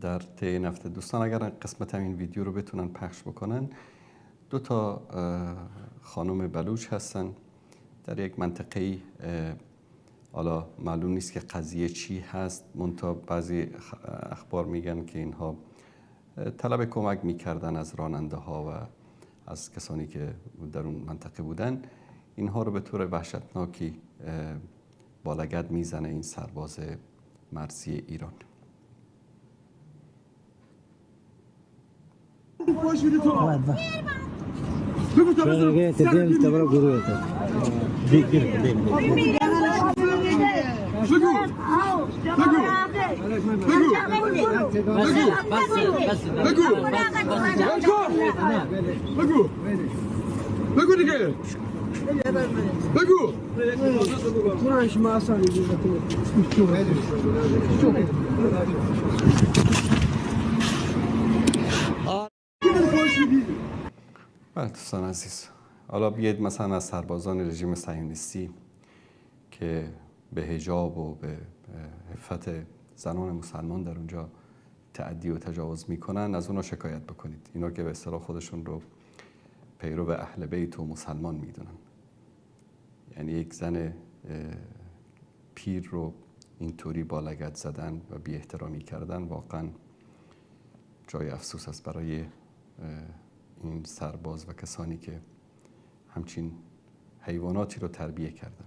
در طی این هفته. دوستان اگر قسمت این ویدیو رو بتونن پخش بکنن، 2 تا خانم بلوچ هستن در یک منطقه، حالا معلوم نیست که قضیه چی هست، منتها بعضی اخبار میگن که اینها طلب کمک میکردن از راننده ها و از کسانی که در اون منطقه بودن. اینها رو به طور وحشتناکی با لگد میزنه این سرباز مرزی ایران. بگو دیگه. بگو. بله دوستان عزیز، حالا بیاید مثلا از سربازان رژیم صهیونیستی که به حجاب و به عفت زنان مسلمان در اونجا تعدی و تجاوز میکنن از اونا شکایت بکنید. اینا که به اصطلاح خودشون رو پیرو اهل بیت و مسلمان میدونن، یعنی یک زن پیر رو اینطوری با لگد زدن و بی احترامی کردن واقعا جای افسوس است برای این سرباز و کسانی که همچین حیواناتی رو تربیه کردن.